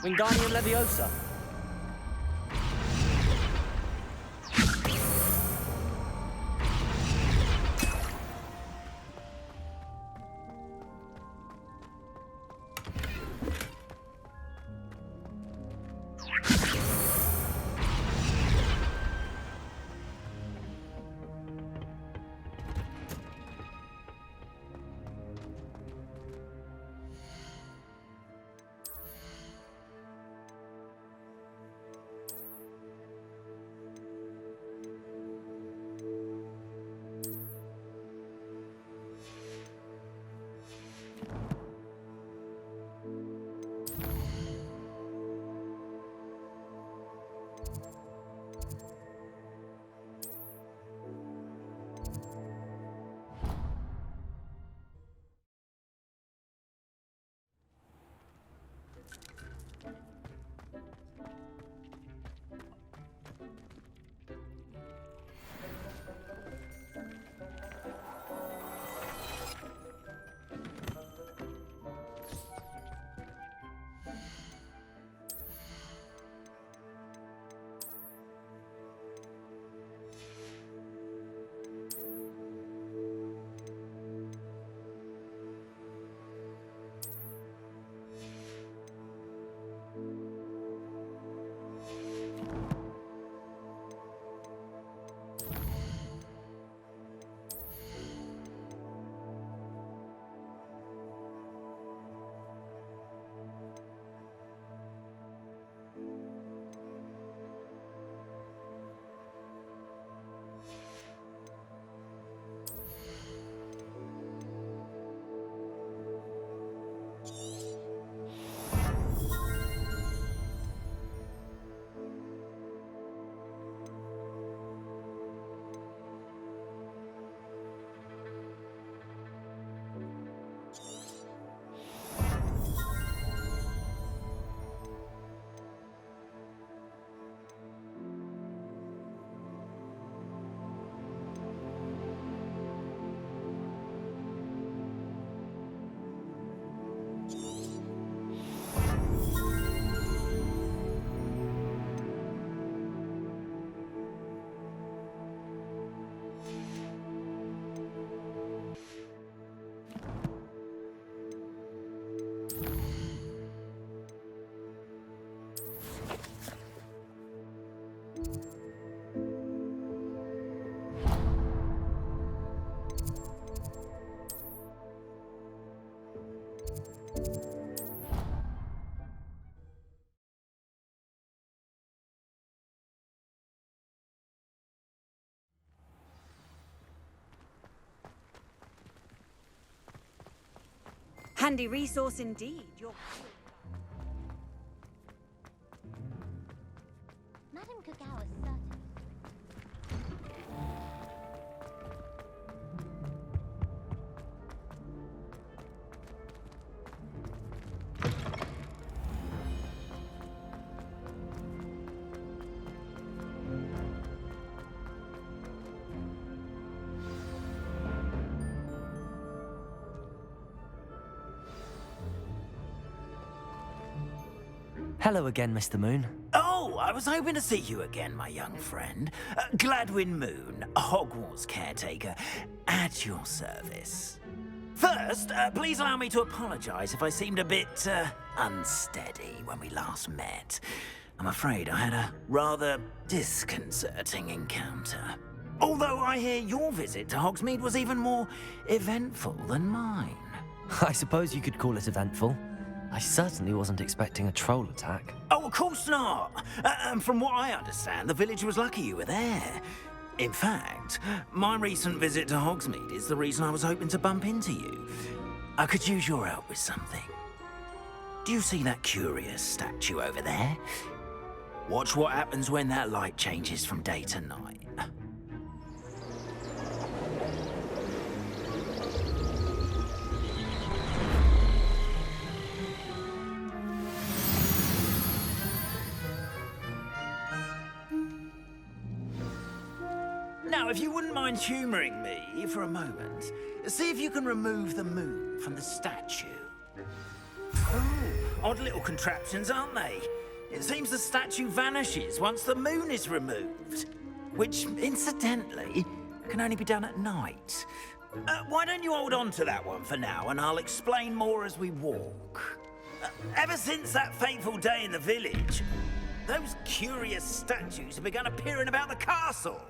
Wingardium Leviosa. Handy resource indeed. Madam Kagawa certainly. Hello again, Mr. Moon. Oh, I was hoping to see you again, my young friend. Gladwin Moon, Hogwarts caretaker, at your service. First, please allow me to apologize if I seemed a bit unsteady when we last met. I'm afraid I had a rather disconcerting encounter. Although I hear your visit to Hogsmeade was even more eventful than mine. I suppose you could call it eventful. I certainly wasn't expecting a troll attack. Oh, of course not. And from what I understand, the village was lucky you were there. In fact, my recent visit to Hogsmeade is the reason I was hoping to bump into you. I could use your help with something. Do you see that curious statue over there? Watch what happens when that light changes from day to night. Now, if you wouldn't mind humouring me for a moment, see if you can remove the moon from the statue. Oh, odd little contraptions, aren't they? It seems the statue vanishes once the moon is removed, which, incidentally, can only be done at night. Why don't you hold on to that one for now, and I'll explain more as we walk. Ever since that fateful day in the village, those curious statues have begun appearing about the castle.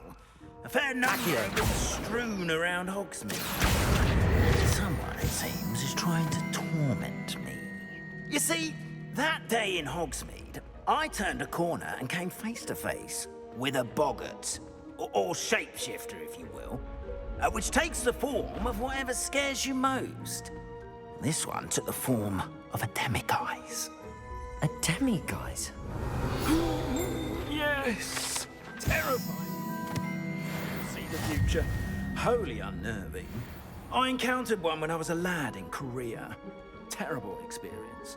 A fair number have been strewn around Hogsmeade. Someone, it seems, is trying to torment me. You see, that day in Hogsmeade, I turned a corner and came face to face with a boggart, or shapeshifter, if you will, which takes the form of whatever scares you most. This one took the form of a demiguise. A demiguise? Yes! Terrifying. The future. Wholly unnerving. I encountered one when I was a lad in Korea. Terrible experience.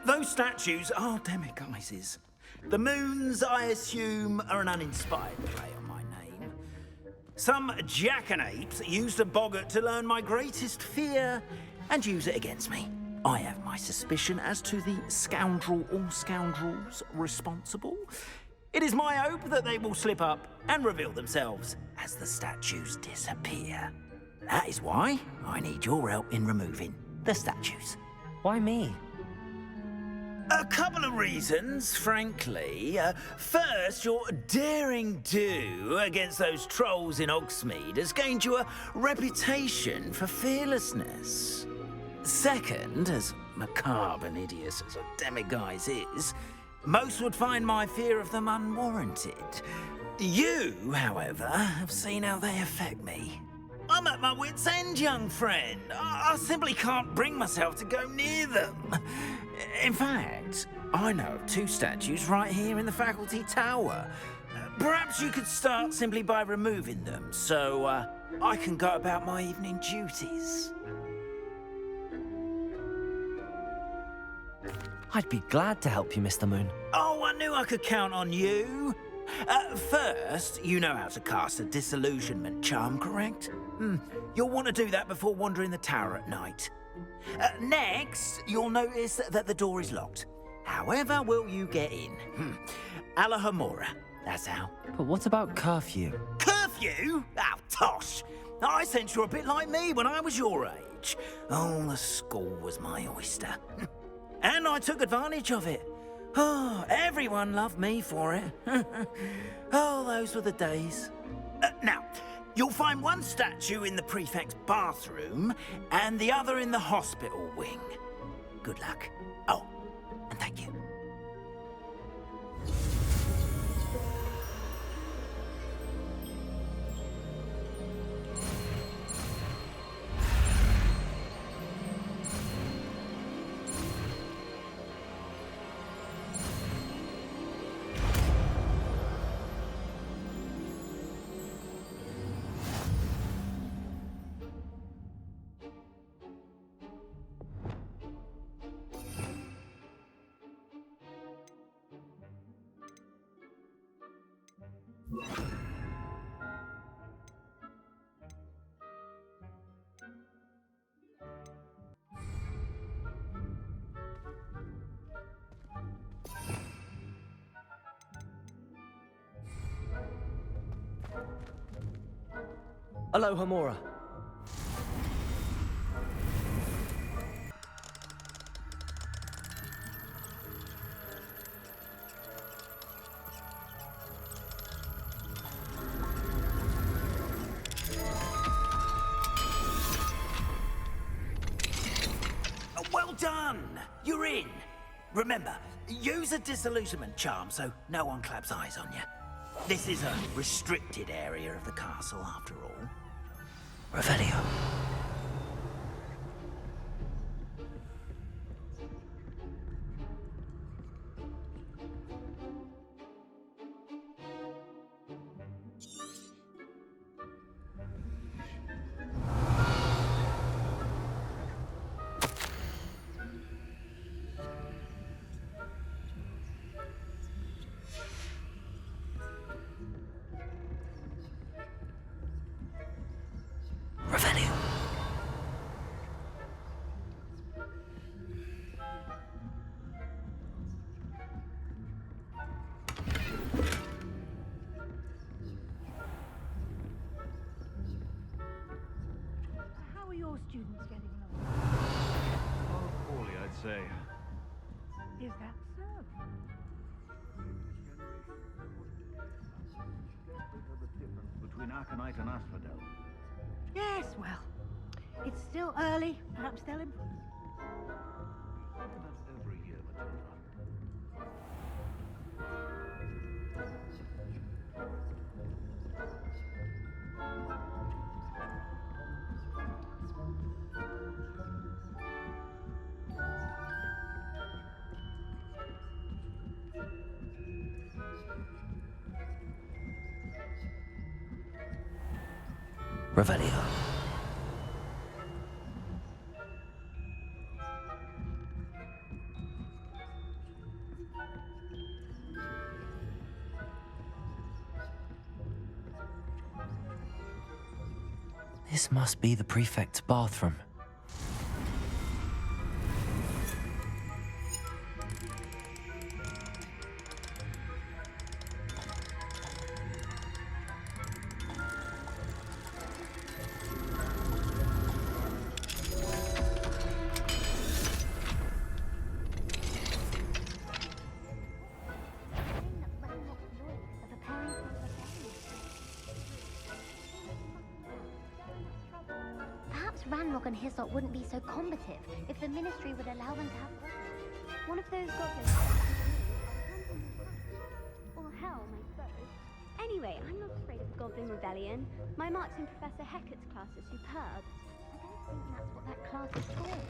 Those statues are demiguises. The moons, I assume, are an uninspired play on my name. Some jackanapes used a boggart to learn my greatest fear and use it against me. I have my suspicion as to the scoundrel or scoundrels responsible. It is my hope that they will slip up and reveal themselves as the statues disappear. That is why I need your help in removing the statues. Why me? A couple of reasons, frankly. First, your daring do against those trolls in Hogsmeade has gained you a reputation for fearlessness. Second, as macabre and hideous as a demiguise is, most would find my fear of them unwarranted. You, however, have seen how they affect me. I'm at my wit's end, young friend. I simply can't bring myself to go near them. In fact, I know of two statues right here in the faculty tower. Perhaps you could start simply by removing them, so I can go about my evening duties. I'd be glad to help you, Mr. Moon. Oh, I knew I could count on you. First, you know how to cast a disillusionment charm, correct? You'll want to do that before wandering the tower at night. Next, you'll notice that the door is locked. However will you get in? Alahomora, that's how. But what about curfew? Curfew? Oh, tosh. I sense you're a bit like me when I was your age. Oh, the school was my oyster. And I took advantage of it. Oh, everyone loved me for it. Oh, those were the days. Now, you'll find one statue in the prefect's bathroom and the other in the hospital wing. Good luck. Oh, and thank you. Aloha, Mora. Well done! You're in. Remember, use a disillusionment charm so no one claps eyes on you. This is a restricted area of the castle, after all. Revelio. Revelio. How are your students getting along? Oh, poorly, I'd say. Is that so? The difference between Aconite and Asphodel. Yes, well, it's still early. Perhaps they'll improve. That's every year, Matilda. Revelio. This must be the prefect's bathroom. Perhaps Ranrock and Hyssop wouldn't be so combative if the Ministry would allow them to have one of those goblins. Or hell, my suppose. Anyway, I'm not afraid of Goblin Rebellion. My marks in Professor Hecat's class are superb. I don't think that's what that class is called.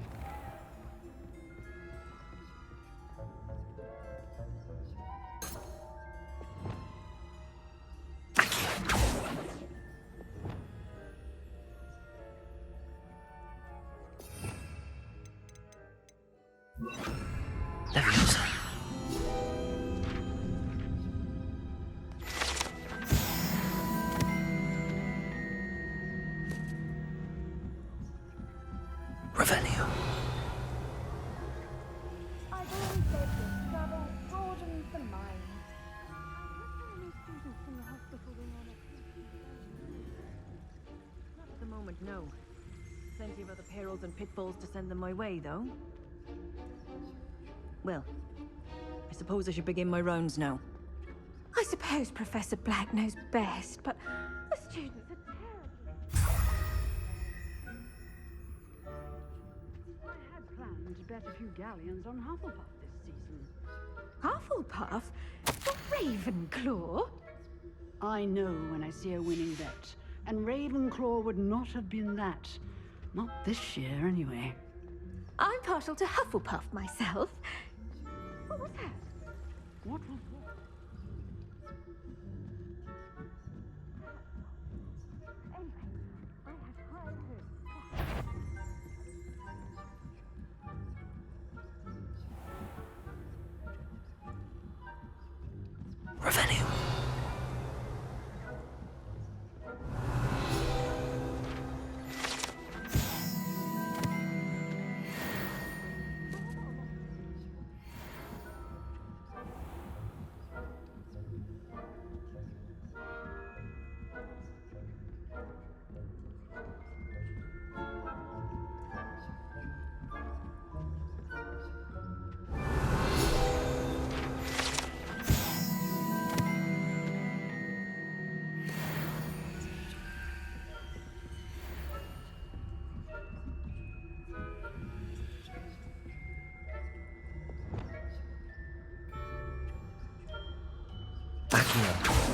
Leviosa. Revelio. I've always said this travel broadens the mind. Any students from the hospital wing on it? Not at the moment, no. Plenty of other perils and pitfalls to send them my way, though. Well, I suppose I should begin my rounds now. I suppose Professor Black knows best, but the students are terrible. I had planned to bet a few galleons on Hufflepuff this season. Hufflepuff? The Ravenclaw? I know when I see a winning bet, and Ravenclaw would not have been that. Not this year, anyway. I'm partial to Hufflepuff myself. What was that? What was what? Anyway, I have high hopes. Revelio. backing up.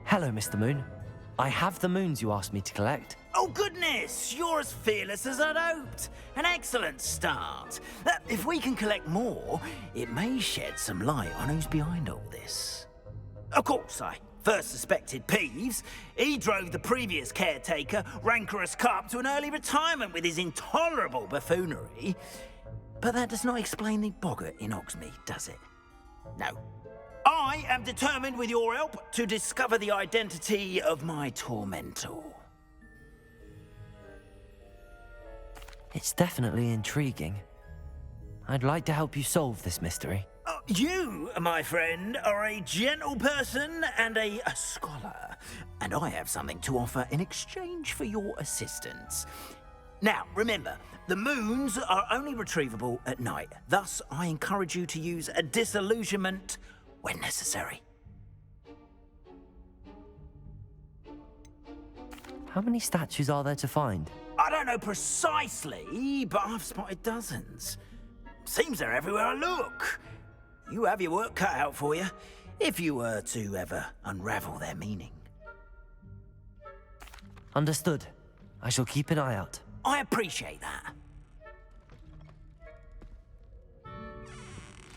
Hello, Mr. Moon. I have the moons you asked me to collect. Oh, goodness! You're as fearless as I'd hoped. An excellent start. If we can collect more, it may shed some light on who's behind all this. Of course, I first suspected Peeves. He drove the previous caretaker, Rancorous Carp, to an early retirement with his intolerable buffoonery. But that does not explain the boggart in Hogsmeade, does it? No. I am determined, with your help, to discover the identity of my tormentor. It's definitely intriguing. I'd like to help you solve this mystery. You, my friend, are a gentle person and a scholar, and I have something to offer in exchange for your assistance. Now, remember, the moons are only retrievable at night. Thus, I encourage you to use a disillusionment when necessary. How many statues are there to find? I don't know precisely, but I've spotted dozens. Seems they're everywhere I look. You have your work cut out for you, if you were to ever unravel their meaning. Understood. I shall keep an eye out. I appreciate that.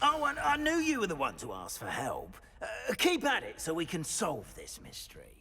Oh, and I knew you were the one to ask for help. Keep at it so we can solve this mystery.